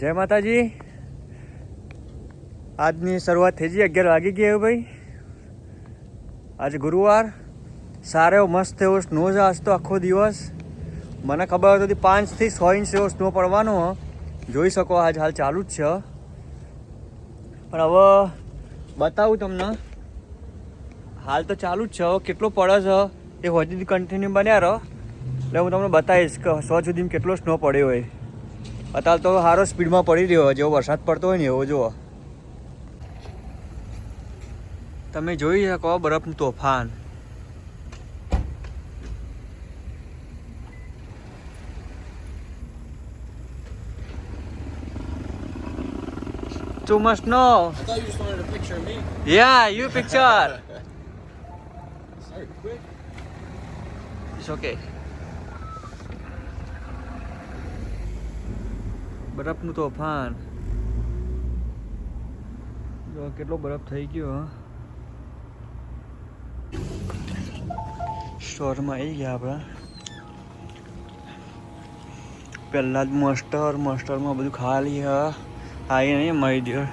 જય માતાજી. આજની શરૂઆત થઈ ગઈ 11 વાગી ગયા ભાઈ. આજે ગુરુવાર. સારો એવો મસ્ત એવો સ્નો છે આજ તો આખો દિવસ. મને ખબર હતી 5 થી 6 ઇંચ એવો સ્નો પડવાનો. જોઈ શકો આજ હાલ ચાલુ જ છે. પણ હવે બતાવું તમને. હાલ તો ચાલુ જ છે. હવે કેટલો પડે છે એ હજી કન્ટિન્યુ બન્યા રહો એટલે હું તમને બતાવીશ કે 100 સુધીમાં કેટલો સ્નો પડ્યો હોય. અત્યારે તો સારો સ્પીડમાં પડી રહ્યો જેવો વરસાદ પડતો હોય ને એવો જુઓ. તમે જોઈ શકો બરફનું તોફાન. Too much snow. I thought you just wanted a picture of me. Yeah, you picture. Sorry, quick. It's okay. બરફનું તોફાન. જો કેટલો બરફ થઈ ગયો. સ્ટોરમાં આવી ગયા આપણા. પહેલાં જ મસ્ટરમાં બધું ખાલી આવી નહીં મારી ડિયર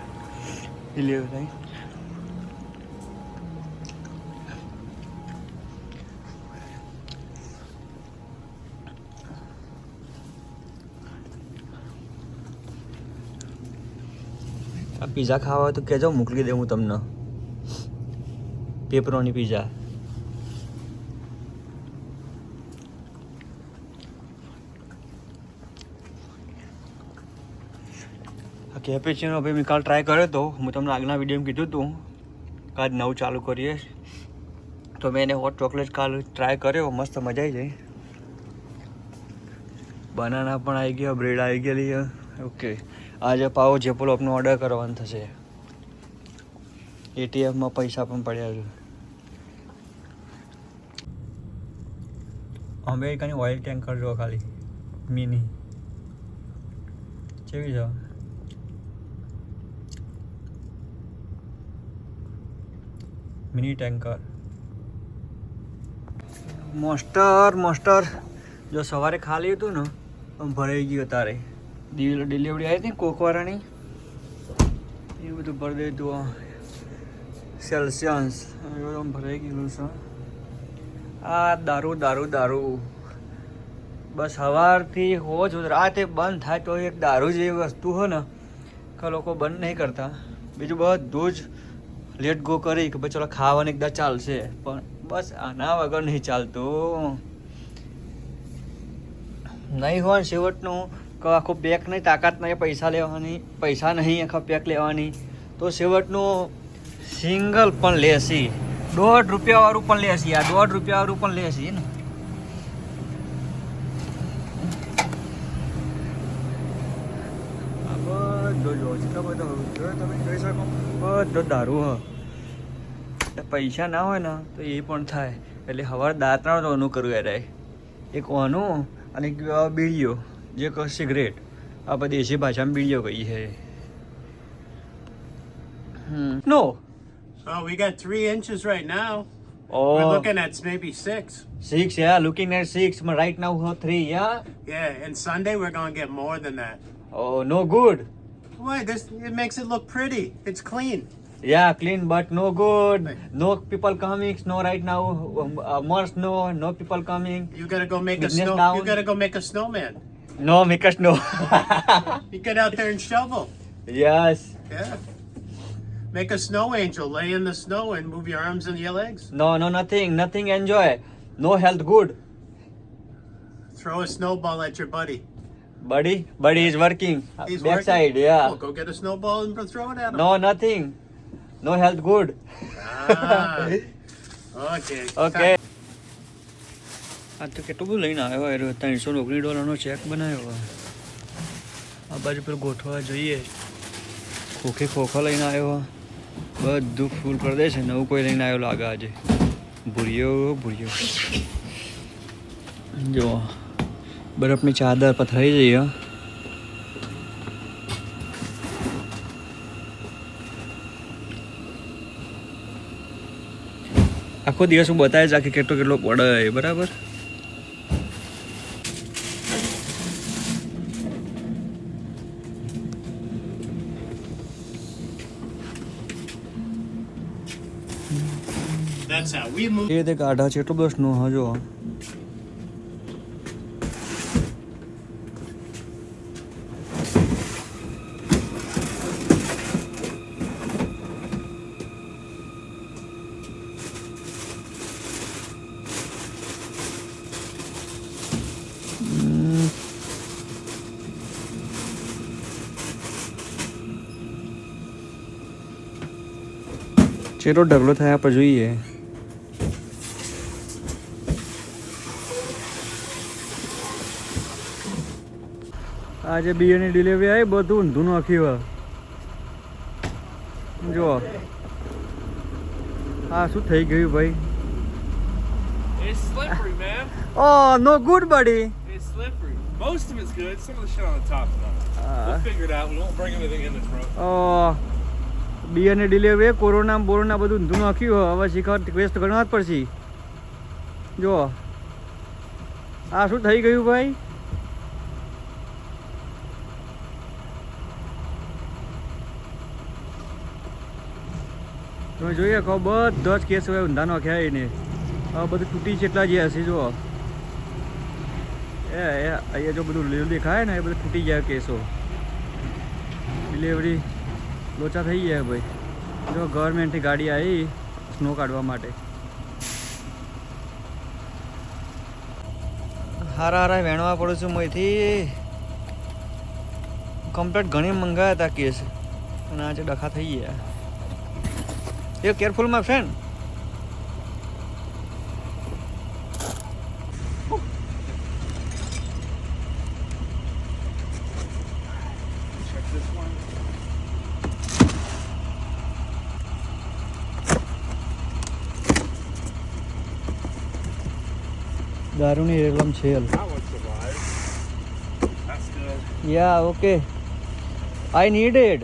ડિલિવરી. આ પીઝા ખાવા હોય તો કહેજો મોકલી દઉં હું તમને. પેપરોની પીઝા. કેપેચીનો ભાઈ મેં કાલ ટ્રાય કર્યો હતો. હું તમને આગળના વિડીયોમાં કીધું હતું કે આજ નવું ચાલુ કરીએ તો મેં એને હોટ ચોકલેટ કાલ ટ્રાય કર્યો. મસ્ત મજા આવી જાય. બનાના પણ આવી ગયા, બ્રેડ આવી ગયેલી. ઓકે, આજે પાવો જેપોલોપનો ઓર્ડર કરવાનો થશે. એટીએમમાં પૈસા પણ પડ્યા છે. અમેરિકાની ઓઇલ ટેન્કર જો ખાલી મિની કેવી છે. મિની ટેન્કર મોસ્ટર જો સવારે ખાલી હતું ને ભરાઈ ગયું. તારે ડિલિવરી આવી હતી કોકવારાની એ બધું ભરી દીધું. સેલ્સિયન્સ એ બધું ભરાઈ ગયેલું છે. આ દારૂ બસ સવારથી હોવો જ રાતે બંધ થાય તો એક દારૂ જેવી વસ્તુ હોય ને કે લોકો બંધ નહીં કરતા. બીજું બધું જ લેટ ગો કરી કે ભાઈ ચલો ખાવાની એકદા ચાલશે, પણ બસ આના વગર નહીં ચાલતું. નહીં હોય છેવટનું કે આખો પેક નહીં, તાકાત નહીં પૈસા લેવાની, પૈસા નહીં આખા પેક લેવાની, તો છેવટનું સિંગલ પણ લેશી. $1.5 વાળું પણ લેશી. આ $1.5 વાળું પણ લેશી ને. બધો તમે જોઈ શકો બધો દારૂ હ. પૈસા ના હોય ને તો એ પણ થાય. એટલે સવારે દાંતણ ઓનું કરવું યાર. એક ઓનું અને એક બીડીઓ જે કહે સિગરેટ. આપણે દેશી ભાષામાં બીડીઓ કહીએ છે. નો. Oh, we got 3 inches right now. Oh. We're looking at maybe 6. 6, yeah, looking at 6. But right now 3, yeah. Yeah, and Sunday we're gonna get more than that. Oh, no good. Why? It makes it look pretty. It's clean. Yeah, clean but no good. No people coming. Snow right now. More snow. No people coming. You gotta go make Business a snow. down. You gotta go make a snowman. No, make us snow. You get out there and shovel. Yes. Yeah. Make a snow angel. Lay in the snow and move your arms and your legs. No, nothing. Enjoy. No health good. Throw a snowball at your buddy. Buddy is working. He's Backside, working? yeah. Oh, go get a snowball and throw it at him. No, nothing. No health good. Ah. Okay. Okay. આ તો કેટલું બધું લઈને આવ્યો હોય. $319 check બનાવ્યો. આ બાજુ પર ગોઠવા જોઈએ. ખોખા લઈને આવ્યો. બધું ફૂલ કરી દે છે. નવું કોઈ લઈને આવ્યો લાગે આજે. ભૂરિયો જો બરફની ચાદર પથરાઈ જઈએ. આખો દિવસ હું બતાવે છે કે કેટલો પડે બરાબર. That's how we move. એ રીતે કાઢા છે એટલો બધો સ્નો હજો. ચેટલો ઢગલો થાય આપણે જોઈએ. આજે બિયરની ડિલિવરી આવી બધું ઊંધું નાખ્યું હોય. જો આ શું થઈ ગયું ભાઈ? It's slippery, man. Oh no good buddy. It's slippery. Most of it's good. Some of the shit on the top is not. We'll figure it out. We won't bring anything in the truck. બિયરની delivery Corona બોરોના બધું ઊંધું નાખ્યું હોય. હવે શીખવા test કરવા જ પડશે. જો આ શું થઈ ગયું ભાઈ? તમે જોઈએ કહો બધા જ કેસ હવે ઊંધા નાખ્યા એને. હવે બધું તૂટી છે એટલા જે હશે. જો અહીંયા જો બધું લીલું દેખાય ને એ બધું તૂટી જાય કેસો. ડિલિવરી લોચા થઈ ગયા ભાઈ. જો ગવર્મેન્ટની ગાડી આવી સ્નો કાઢવા માટે. હારા હારા વેણવા પડું છું મયથી. કમ્પ્લેટ ઘણી મંગાવ્યા હતા કેસ અને આજે ડખા થઈ ગયા. You careful, my friend. Check this one. દારૂની રેલમ છેલ. That one survived. That's good. Yeah, okay. I needed.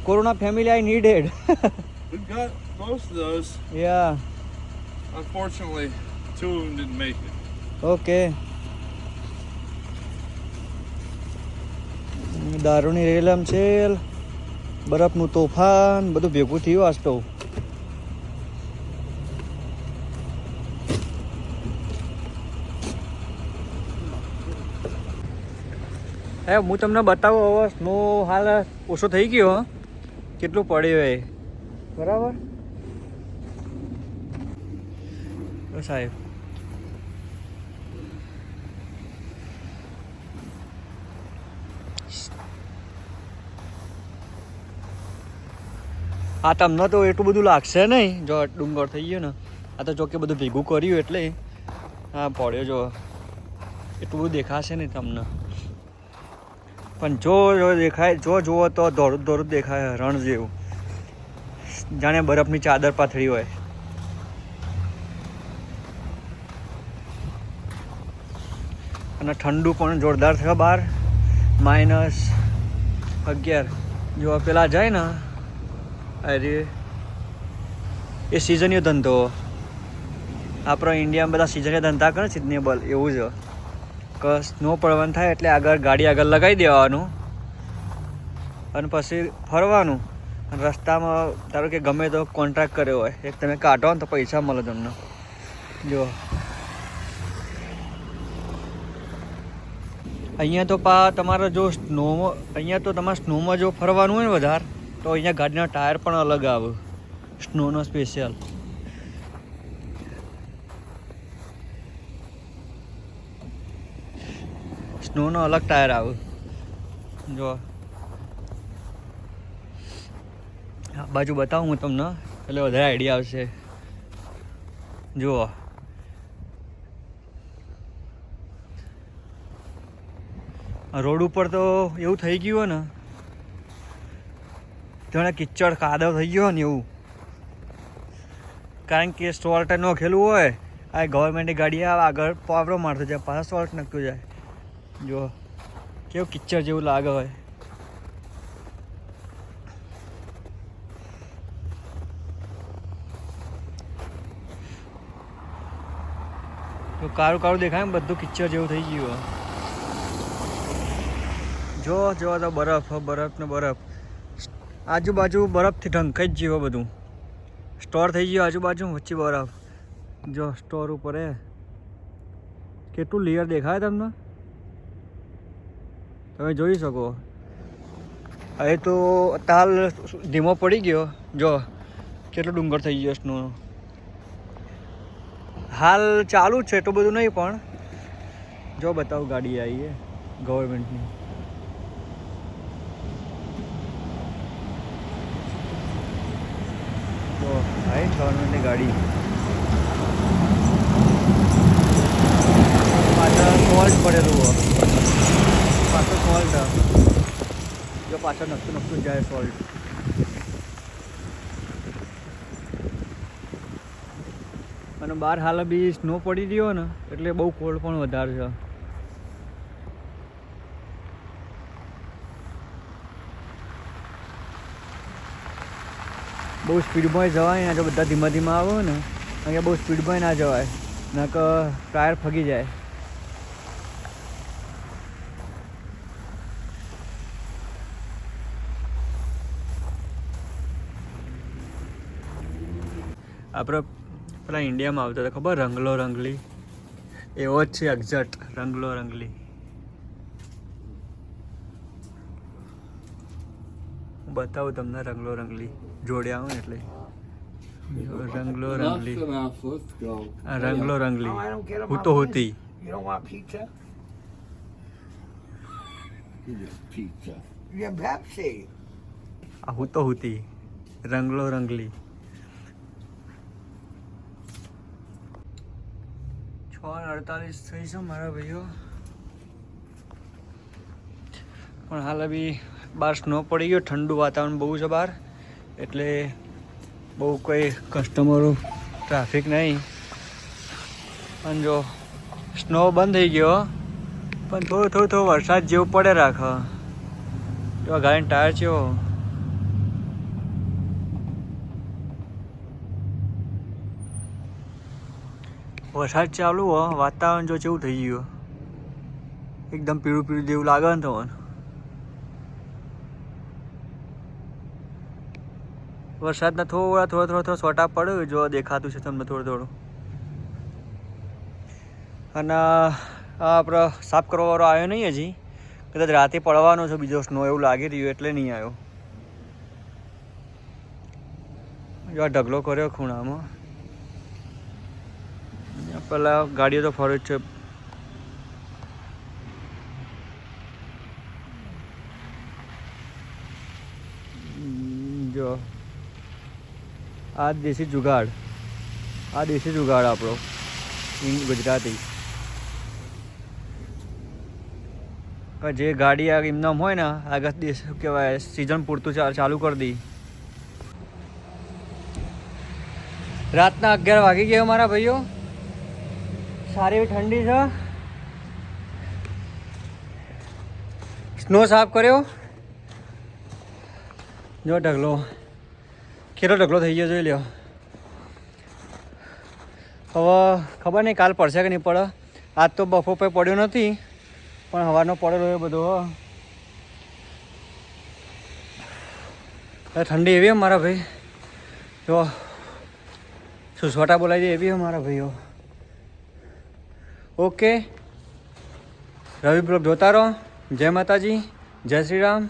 Corona family, I needed. We've got most of those. Yeah, Unfortunately, 2 of them didn't make it. okay. દારૂની રેલમ છેલ, બરફનું તોફાન બધું ભેગું થયું આજ તો. હું તમને બતાવું હવે સ્નો હાલ ઓછો થઈ ગયો કેટલું પડ્યો એ. બરાબર સાહેબ. આ તમને તો એટલું બધું લાગશે નહીં જો ડુંગર થઈ ગયો ને. આ તો જોકે બધું ભેગું કર્યું એટલે હા પડ્યો. જો એટલું બધું દેખાશે નહીં તમને પણ જો દેખાય જો જુઓ તો દોડું દોડું દેખાય રણ જેવું. જાણે બરફની ચાદર પાથરી હોય. અને ઠંડુ પણ જોરદાર છે બહાર. -11 જો પેલા જાય ને અરે એ સિઝનીય ધંધો. આપણા ઇન્ડિયામાં બધા સિઝનીય ધંધા કરે સિઝનેબલ એવું છે કે સ્નો પડવાનું થાય એટલે આગળ ગાડી આગળ લગાવી દેવાનું અને પછી ફરવાનું. અને રસ્તામાં ધારો કે ગમે તો કોન્ટ્રાક્ટ કર્યો હોય એક તમે કાઢો ને તો પૈસા મળે તમને. જો અહીંયા તો તમારે જો સ્નોમાં અહીંયા તો તમારે સ્નોમાં જો ફરવાનું હોય ને વધારે તો અહીંયા ગાડીના ટાયર પણ અલગ આવે સ્નોનો સ્પેશિયલ. સ્નોનો અલગ ટાયર આવે. જો બાજુ બતાવું હું તમને એટલે વધારે આઈડિયા આવશે. જુઓ રોડ ઉપર તો એવું થઈ ગયું હોય ને જાણે કિચડ કાદવ થઈ ગયો ને એવું. કારણ કે સોલ્ટ નોખેલું હોય આ ગવર્મેન્ટની ગાડી આવે આગળ પાવરો મારતો જાય પાછા સોલ્ટ નાખતું જાય. જો કેવું કિચડ જેવું લાગે હોય. તો કાળું કાળું દેખાય ને બધું કિચડ જેવું થઈ ગયું. જો જો તો બરફ બરફ ને બરફ આજુબાજુ બરફથી ઢંકાઈ જ જેવો બધું સ્ટોર થઈ ગયો આજુબાજુ વચ્ચે બરફ. જો સ્ટોર ઉપર હે કેટલું લેયર દેખાય તમને તમે જોઈ શકો હવે તો તાલ ધીમો પડી ગયો જો કેટલો ડુંગર થઈ ગયો સ્નો હાલ ચાલુ જ છે એટલું બધું નહીં પણ જો બતાવું ગાડી આવી છે ગવર્મેન્ટની તો આવી ગવર્મેન્ટની ગાડી પાછળ સોલ્ટ પડેલું હોય પાછળ સોલ્ટ જો પાછળ નખતું જાય સોલ્ટ અને બહાર હાલ બી સ્નો પડી રહ્યો ને એટલે બહુ કોલ્ડ પણ વધારે છે બહુ સ્પીડમાં જવાય ને જો બધા ધીમા ધીમા આવે ને અહીંયા બહુ સ્પીડમાં ના જવાય ના કે ટાયર ફગી જાય આપણે પેલા ઇન્ડિયામાં આવતા હતા ખબર રંગલો રંગલી એવો જ છે એક્ઝેક્ટ રંગલો રંગલી હું બતાવું તમને રંગલો રંગલી જોડે આવું ને એટલે રંગલો રંગલી રંગલો રંગલી હું તો હોતી You don't want pizza? Pizza. You have Pepsi. આ હું તો હોતી રંગલો રંગલી 6:48 થઈ છે મારા ભાઈઓ પણ હાલ બી બહાર સ્નો પડી ગયો ઠંડુ વાતાવરણ બહુ છે બહાર એટલે બહુ કોઈ કસ્ટમરો ટ્રાફિક નહીં પણ જો સ્નો બંધ થઈ ગયો પણ થોડો વરસાદ જેવું પડે રાખે જો ગાડીનો ટાયર છે વરસાદ ચાલુ હો વાતાવરણ જો કેવું થઈ ગયું એકદમ પીળું પીળું જેવું લાગે ને તમને વરસાદના થોડા છોટા પડે જો દેખાતું છે તમને થોડું અને આપણે સાફ કરવાવાળો આવ્યો નહીં હજી કદાચ રાતે પડવાનો છે બીજો સ્નો એવું લાગી રહ્યું એટલે નહીં આવ્યો જો આ ઢગલો કર્યો ખૂણામાં પેલા ગાડીઓ તો ફરે જ છે જો આ દેશી જુગાડ આપણો ગુજરાતી જે ગાડી એમનામ હોય ને આગળ દેશ કહેવાય સિઝન પૂરતું ચાલુ કરી દી રાતના 11 વાગી ગયા મારા ભાઈઓ સારી એવી ઠંડી છે સ્નો સાફ કર્યો જો ઢગલો કેટલો ઢગલો થઈ ગયો જોઈ લ્યો હવે ખબર નહીં કાલ પડશે કે નહીં પડે આજ તો બફો પર પડ્યો નથી પણ હવાનો પડેલો એ બધો ઠંડી એવી મારા ભાઈ જો સુસવાટા બોલાવી દે એવી મારા ભાઈઓ ઓકે રવિ બ્લોગ જોતા રહો જય માતાજી જય શ્રી રામ